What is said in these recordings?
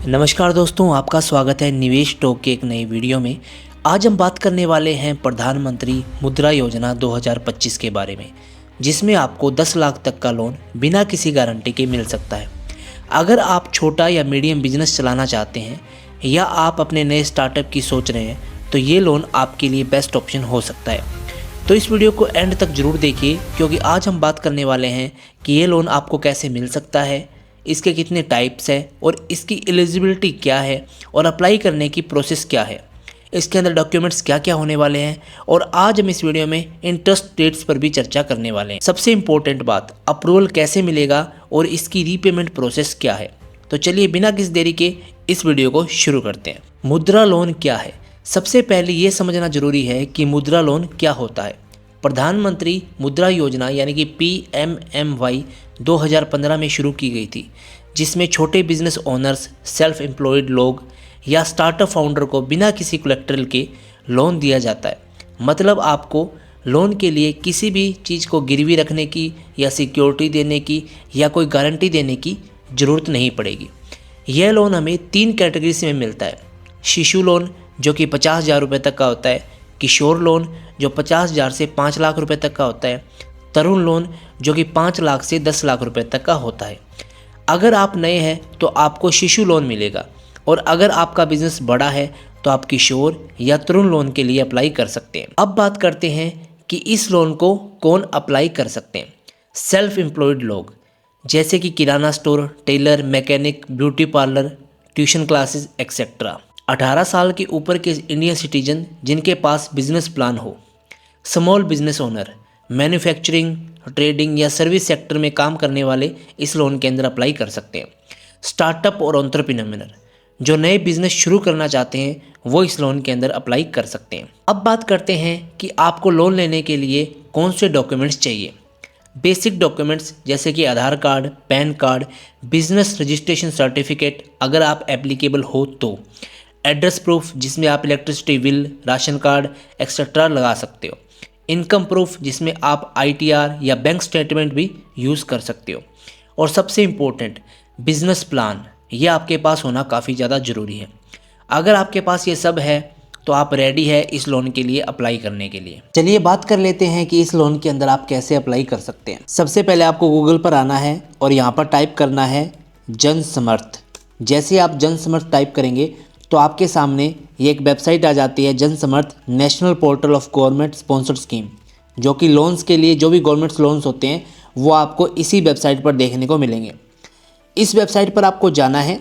नमस्कार दोस्तों, आपका स्वागत है निवेश टॉक के एक नई वीडियो में। आज हम बात करने वाले हैं प्रधानमंत्री मुद्रा योजना 2025 के बारे में, जिसमें आपको 10 लाख तक का लोन बिना किसी गारंटी के मिल सकता है। अगर आप छोटा या मीडियम बिजनेस चलाना चाहते हैं या आप अपने नए स्टार्टअप की सोच रहे हैं तो ये लोन आपके लिए बेस्ट ऑप्शन हो सकता है। तो इस वीडियो को एंड तक जरूर देखिए, क्योंकि आज हम बात करने वाले हैं कि ये लोन आपको कैसे मिल सकता है, इसके कितने टाइप्स हैं और इसकी एलिजिबिलिटी क्या है और अप्लाई करने की प्रोसेस क्या है, इसके अंदर डॉक्यूमेंट्स क्या क्या होने वाले हैं। और आज हम इस वीडियो में इंटरेस्ट रेट्स पर भी चर्चा करने वाले हैं। सबसे इम्पोर्टेंट बात, अप्रूवल कैसे मिलेगा और इसकी रीपेमेंट प्रोसेस क्या है। तो चलिए बिना किसी देरी के इस वीडियो को शुरू करते हैं। मुद्रा लोन क्या है? सबसे पहले ये समझना जरूरी है कि मुद्रा लोन क्या होता है। प्रधानमंत्री मुद्रा योजना यानी कि PMMY 2015 में शुरू की गई थी, जिसमें छोटे बिजनेस ओनर्स, सेल्फ एम्प्लॉयड लोग या स्टार्टअप फाउंडर को बिना किसी कोलेक्ट्रल के लोन दिया जाता है। मतलब आपको लोन के लिए किसी भी चीज़ को गिरवी रखने की या सिक्योरिटी देने की या कोई गारंटी देने की ज़रूरत नहीं पड़ेगी। यह लोन हमें 3 कैटेगरीज में मिलता है। शिशु लोन जो कि 50,000 रुपये तक का होता है, किशोर लोन जो 50,000 से 5 लाख रुपए तक का होता है, तरुण लोन जो कि 5 लाख से 10 लाख रुपए तक का होता है। अगर आप नए हैं तो आपको शिशु लोन मिलेगा, और अगर आपका बिजनेस बड़ा है तो आप किशोर या तरुण लोन के लिए अप्लाई कर सकते हैं। अब बात करते हैं कि इस लोन को कौन अप्लाई कर सकते हैं। सेल्फ एम्प्लॉयड लोग जैसे कि kirana store, tailor, mechanic, beauty parlour, tuition classes etcetera. 18 साल के ऊपर के इंडियन सिटीजन जिनके पास बिजनेस प्लान हो। Small business owner, manufacturing, trading या सर्विस सेक्टर में काम करने वाले इस लोन के अंदर अप्लाई कर सकते हैं। स्टार्टअप और एंटरप्रेन्योर जो नए बिजनेस शुरू करना चाहते हैं वो इस लोन के अंदर अप्लाई कर सकते हैं। अब बात करते हैं कि आपको लोन लेने के लिए कौन से डॉक्यूमेंट्स चाहिए। बेसिक डॉक्यूमेंट्स जैसे कि Aadhaar card, PAN card, business registration certificate अगर आप एप्लीकेबल हो तो, एड्रेस प्रूफ जिसमें आप electricity bill, ration card etcetera लगा सकते हो, इनकम प्रूफ जिसमें आप ITR या बैंक स्टेटमेंट भी यूज़ कर सकते हो, और सबसे इम्पोर्टेंट बिजनेस प्लान, ये आपके पास होना काफ़ी ज़्यादा ज़रूरी है। अगर आपके पास ये सब है तो आप रेडी है इस लोन के लिए अप्लाई करने के लिए। चलिए बात कर लेते हैं कि इस लोन के अंदर आप कैसे अप्लाई कर सकते हैं। सबसे पहले आपको गूगल पर आना है और यहाँ पर टाइप करना है जन समर्थ। जैसे आप जन समर्थ टाइप करेंगे तो आपके सामने ये एक वेबसाइट आ जाती है, Jan Samarth national portal of government sponsored scheme, जो कि लोन्स के लिए जो भी गवर्नमेंट लोन्स होते हैं वो आपको इसी वेबसाइट पर देखने को मिलेंगे। इस वेबसाइट पर आपको जाना है।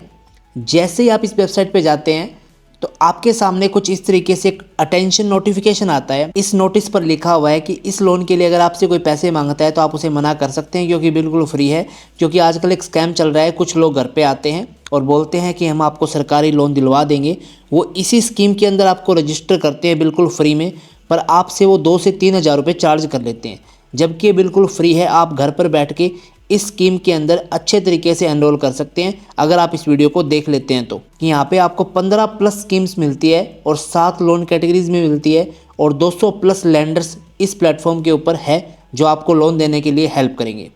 जैसे ही आप इस वेबसाइट पर जाते हैं तो आपके सामने कुछ इस तरीके से एक अटेंशन नोटिफिकेशन आता है। इस नोटिस पर लिखा हुआ है कि इस लोन के लिए अगर आपसे कोई पैसे मांगता है तो आप उसे मना कर सकते हैं, क्योंकि बिल्कुल फ्री है। क्योंकि आजकल एक स्कैम चल रहा है, कुछ लोग घर पे आते हैं और बोलते हैं कि हम आपको सरकारी लोन दिलवा देंगे। वो इसी स्कीम के अंदर आपको रजिस्टर करते हैं बिल्कुल फ्री में, पर आपसे वो 2 से 3 हज़ार रुपये चार्ज कर लेते हैं, जबकि ये बिल्कुल फ्री है। आप घर पर बैठ के इस स्कीम के अंदर अच्छे तरीके से एनरोल कर सकते हैं। अगर आप इस वीडियो को देख लेते हैं तो यहाँ पे आपको 15 प्लस स्कीम्स मिलती है और 7 लोन कैटेगरीज में मिलती है, और 200 प्लस लैंडर्स इस प्लेटफॉर्म के ऊपर है जो आपको लोन देने के लिए हेल्प करेंगे।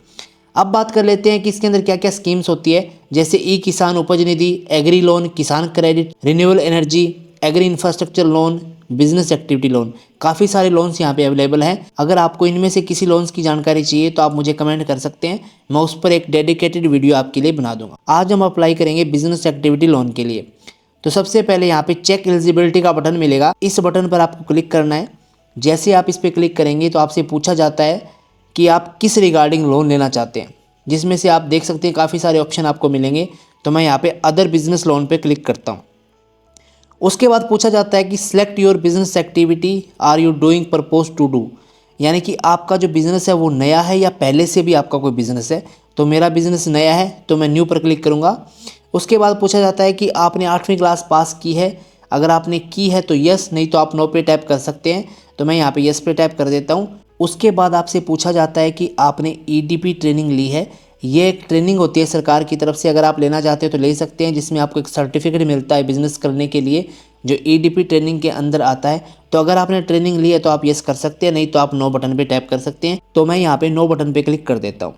अब बात कर लेते हैं कि इसके अंदर क्या क्या स्कीम्स होती है, जैसे E Kisan Upaj Nidhi, agri loan, Kisan credit, renewable energy, agri infrastructure loan, business activity loan. काफ़ी सारे लोन्स यहाँ पे अवेलेबल हैं। अगर आपको इनमें से किसी लोन्स की जानकारी चाहिए तो आप मुझे कमेंट कर सकते हैं, मैं उस पर एक डेडिकेटेड वीडियो आपके लिए बना दूंगा। आज हम अप्लाई करेंगे बिजनेस एक्टिविटी लोन के लिए। तो सबसे पहले यहाँ पे चेक एलिजिबिलिटी का बटन मिलेगा, इस बटन पर आपको क्लिक करना है। जैसे आप इस पर क्लिक करेंगे तो आपसे पूछा जाता है कि आप किस रिगार्डिंग लोन लेना चाहते हैं, जिसमें से आप देख सकते हैं काफ़ी सारे ऑप्शन आपको मिलेंगे। तो मैं यहाँ पे अदर बिजनेस लोन पे क्लिक करता हूँ। उसके बाद पूछा जाता है कि select your business activity are you doing purpose to do, यानी कि आपका जो बिज़नेस है वो नया है या पहले से भी आपका कोई बिज़नेस है। तो मेरा बिज़नेस नया है तो मैं न्यू पर क्लिक करूँगा। उसके बाद पूछा जाता है कि आपने 8वीं क्लास पास की है। अगर आपने की है तो यस, नहीं तो आप नो पे टैप कर सकते हैं। तो मैं यहाँ पे यस पे टैप कर देता हूँ। उसके बाद आपसे पूछा जाता है कि आपने EDP ट्रेनिंग ली है। ये एक ट्रेनिंग होती है सरकार की तरफ से, अगर आप लेना चाहते हो तो ले सकते हैं, जिसमें आपको एक सर्टिफिकेट मिलता है बिजनेस करने के लिए जो EDP ट्रेनिंग के अंदर आता है। तो अगर आपने ट्रेनिंग ली है तो आप यस कर सकते हैं, नहीं तो आप नो बटन पे टैप कर सकते हैं। तो मैं यहाँ पे नो बटन पे क्लिक कर देता हूँ।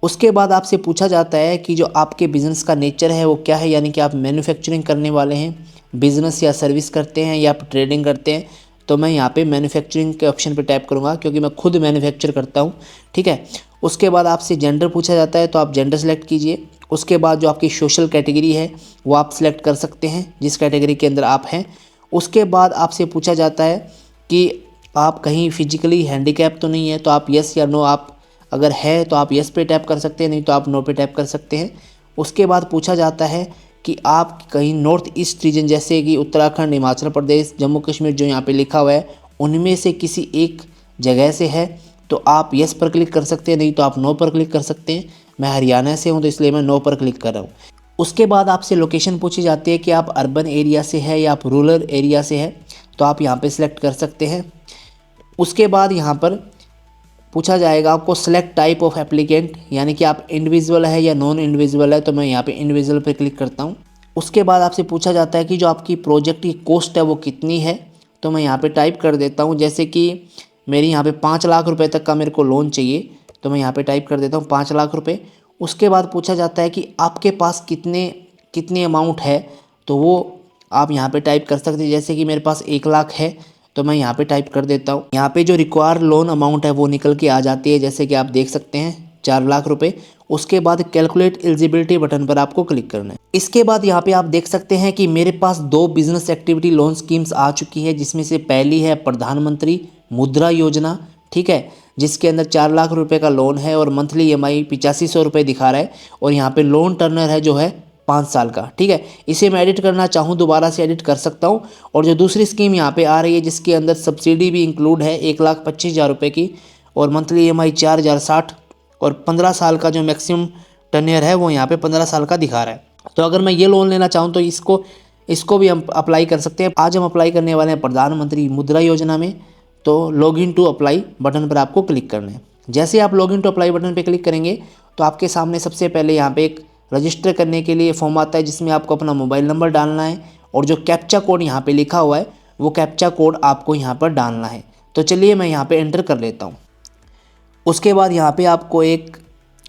उसके बाद आपसे पूछा जाता है कि जो आपके बिज़नेस का नेचर है वो क्या है, यानी कि आप मैन्युफैक्चरिंग करने वाले हैं, बिज़नेस या सर्विस करते हैं या आप ट्रेडिंग करते हैं। तो मैं यहाँ पे मैन्युफैक्चरिंग के ऑप्शन पे टैप करूँगा क्योंकि मैं खुद मैन्युफैक्चर करता हूँ, ठीक है। उसके बाद आपसे जेंडर पूछा जाता है तो आप जेंडर सेलेक्ट कीजिए। उसके बाद जो आपकी सोशल कैटेगरी है वो आप सिलेक्ट कर सकते हैं, जिस कैटेगरी के अंदर आप हैं। उसके बाद आपसे पूछा जाता है कि आप कहीं फिजिकली हैंडीकैप तो नहीं है, तो आप यस या नो, आप अगर है तो आप यस पे टैप कर सकते हैं, नहीं तो आप नो पे टैप कर सकते हैं। उसके बाद पूछा जाता है कि आप कहीं नॉर्थ ईस्ट रीजन जैसे कि उत्तराखंड, हिमाचल प्रदेश, जम्मू कश्मीर जो यहाँ पे लिखा हुआ है उनमें से किसी एक जगह से है तो आप यस पर क्लिक कर सकते हैं, नहीं तो आप नो पर क्लिक कर सकते हैं। मैं हरियाणा से हूँ तो इसलिए मैं नो पर क्लिक कर रहा हूँ। उसके बाद आपसे लोकेशन पूछी जाती है कि आप अर्बन एरिया से है या आप रूरल एरिया से है, तो आप यहाँ पे सिलेक्ट कर सकते हैं। उसके बाद यहाँ पर पूछा जाएगा आपको सेलेक्ट टाइप ऑफ एप्लीकेंट, यानी कि आप इंडिविजुअल है या नॉन इंडिविजुअल है, तो मैं यहाँ पे इंडिविजुअल पे क्लिक करता हूँ। उसके बाद आपसे पूछा जाता है कि जो आपकी प्रोजेक्ट की कॉस्ट है वो कितनी है, तो मैं यहाँ पे टाइप कर देता हूँ। जैसे कि मेरी यहाँ पे 5 लाख रुपए तक का मेरे को लोन चाहिए, तो मैं यहाँ पे टाइप कर देता हूँ 5 लाख रुपए। उसके बाद पूछा जाता है कि आपके पास कितने अमाउंट है, तो वो आप यहाँ पे टाइप कर सकते हैं। जैसे कि मेरे पास 1 लाख है तो मैं यहाँ पे टाइप कर देता हूँ। यहाँ पे जो रिक्वायर लोन अमाउंट है वो निकल के आ जाती है, जैसे कि आप देख सकते हैं 4 लाख रुपए। उसके बाद कैलकुलेट एलिजिबिलिटी बटन पर आपको क्लिक करना है। इसके बाद यहाँ पे आप देख सकते हैं कि मेरे पास 2 बिजनेस एक्टिविटी लोन स्कीम्स आ चुकी है, जिसमें से पहली है प्रधानमंत्री मुद्रा योजना, ठीक है, जिसके अंदर 4 लाख रुपए का लोन है और मंथली EMI 8500 रुपये दिखा रहा है और यहाँ पे लोन टर्नर है जो है 5 साल का, ठीक है। इसे मैं एडिट करना चाहूँ दोबारा से एडिट कर सकता हूँ। और जो दूसरी स्कीम यहाँ पे आ रही है जिसके अंदर सब्सिडी भी इंक्लूड है 1,25,000 रुपये की और मंथली EMI 4,060 और 15 साल का जो मैक्सिमम टर्नियर है वो यहाँ पे 15 साल का दिखा रहा है। तो अगर मैं ये लोन लेना चाहूँ तो इसको भी हम अप्लाई कर सकते हैं। आज हम अप्लाई करने वाले हैं प्रधानमंत्री मुद्रा योजना में। तो लॉगिन टू अप्लाई बटन पर आपको क्लिक करना है। जैसे आप लॉगिन टू अप्लाई बटन पर क्लिक करेंगे तो आपके सामने सबसे पहले यहाँ पे एक रजिस्टर करने के लिए फॉर्म आता है, जिसमें आपको अपना मोबाइल नंबर डालना है और जो कैप्चा कोड यहाँ पे लिखा हुआ है वो कैप्चा कोड आपको यहाँ पर डालना है। तो चलिए मैं यहाँ पे एंटर कर लेता हूँ। उसके बाद यहाँ पे आपको एक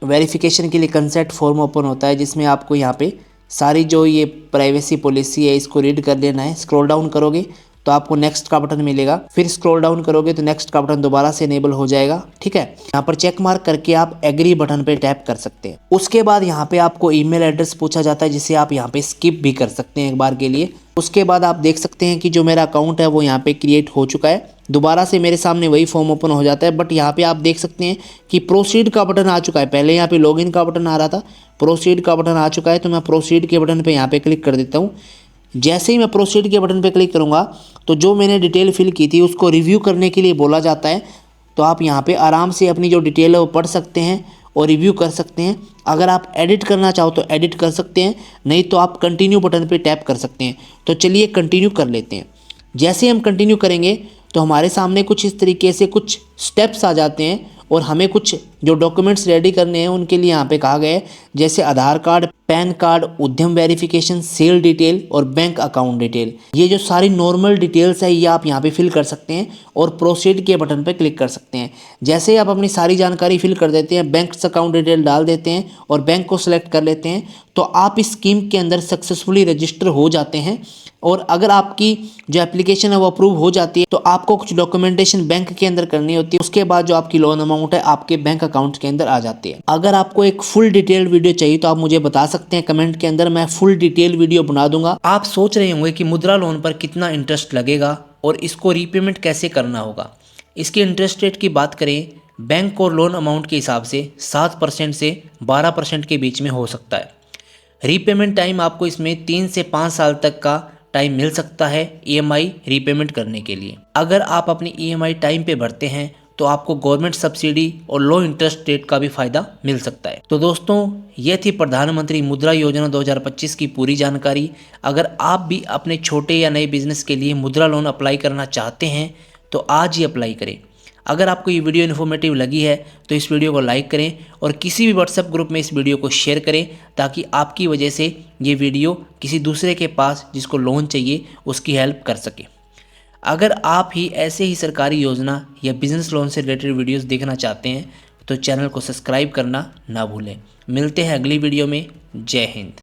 वेरिफिकेशन के लिए कंसेंट फॉर्म ओपन होता है, जिसमें आपको यहाँ पे सारी जो ये प्राइवेसी पॉलिसी है इसको रीड कर लेना है। स्क्रॉल डाउन करोगे तो आपको नेक्स्ट का बटन मिलेगा, फिर स्क्रॉल डाउन करोगे तो नेक्स्ट का बटन दोबारा से इनेबल हो जाएगा, ठीक है। यहाँ पर चेक मार्क करके आप एग्री बटन पे टैप कर सकते हैं। उसके बाद यहाँ पे आपको ईमेल एड्रेस पूछा जाता है, जिसे आप यहाँ पे स्किप भी कर सकते हैं एक बार के लिए। उसके बाद आप देख सकते हैं कि जो मेरा अकाउंट है वो यहाँ पे क्रिएट हो चुका है। दोबारा से मेरे सामने वही फॉर्म ओपन हो जाता है, बट यहाँ पे आप देख सकते हैं कि प्रोसीड का बटन आ चुका है। पहले यहाँ पे लॉगिन का बटन आ रहा था, प्रोसीड का बटन आ चुका है। तो मैं प्रोसीड के बटन पे यहाँ पे क्लिक कर देता हूँ। जैसे ही मैं प्रोसीड के बटन पे क्लिक करूँगा तो जो मैंने डिटेल फिल की थी उसको रिव्यू करने के लिए बोला जाता है। तो आप यहाँ पे आराम से अपनी जो डिटेल है वो पढ़ सकते हैं और रिव्यू कर सकते हैं। अगर आप एडिट करना चाहो तो एडिट कर सकते हैं, नहीं तो आप कंटिन्यू बटन पे टैप कर सकते हैं। तो चलिए कंटिन्यू कर लेते हैं। जैसे हम कंटिन्यू करेंगे तो हमारे सामने कुछ इस तरीके से कुछ स्टेप्स आ जाते हैं और हमें कुछ जो डॉक्यूमेंट्स रेडी करने हैं उनके लिए यहाँ पे कहा गया है, जैसे आधार कार्ड, पैन कार्ड, उद्यम वेरिफिकेशन, सेल डिटेल और बैंक अकाउंट डिटेल। ये जो सारी नॉर्मल डिटेल्स है ये आप यहाँ पे फिल कर सकते हैं और प्रोसीड के बटन पे क्लिक कर सकते हैं। जैसे ही आप अपनी सारी जानकारी फिल कर देते हैं, बैंक अकाउंट डिटेल डाल देते हैं और बैंक को सिलेक्ट कर लेते हैं, तो आप इस स्कीम के अंदर सक्सेसफुली रजिस्टर हो जाते हैं। और अगर आपकी जो एप्लीकेशन है वो अप्रूव हो जाती है तो आपको कुछ डॉक्यूमेंटेशन बैंक के अंदर करनी होती है। उसके बाद जो आपकी लोन अमाउंट है आपके बैंक अकाउंट के अंदर आ जाती है। अगर आपको एक फुल डिटेल्ड वीडियो चाहिए तो आप मुझे बता सकते हैं कमेंट के अंदर, मैं फुल डिटेल वीडियो बना दूंगा। आप सोच रहे होंगे कि मुद्रा लोन पर कितना इंटरेस्ट लगेगा और इसको रीपेमेंट कैसे करना होगा। इसके इंटरेस्ट रेट की बात करें, बैंक और लोन अमाउंट के हिसाब से 7% से 12% के बीच में हो सकता है। रीपेमेंट टाइम आपको इसमें 3 से 5 साल तक का टाइम मिल सकता है EMI रीपेमेंट करने के लिए। अगर आप अपनी EMI टाइम पे भरते हैं तो आपको गवर्नमेंट सब्सिडी और लो इंटरेस्ट रेट का भी फायदा मिल सकता है। तो दोस्तों ये थी प्रधानमंत्री मुद्रा योजना 2025 की पूरी जानकारी। अगर आप भी अपने छोटे या नए बिजनेस के लिए मुद्रा लोन अप्लाई करना चाहते हैं तो आज ही अप्लाई करें। अगर आपको ये वीडियो इन्फॉर्मेटिव लगी है तो इस वीडियो को लाइक करें और किसी भी व्हाट्सएप ग्रुप में इस वीडियो को शेयर करें, ताकि आपकी वजह से ये वीडियो किसी दूसरे के पास जिसको लोन चाहिए उसकी हेल्प कर सके। अगर आप ही ऐसे ही सरकारी योजना या बिजनेस लोन से रिलेटेड वीडियोस देखना चाहते हैं तो चैनल को सब्सक्राइब करना ना भूलें। मिलते हैं अगली वीडियो में। जय हिंद।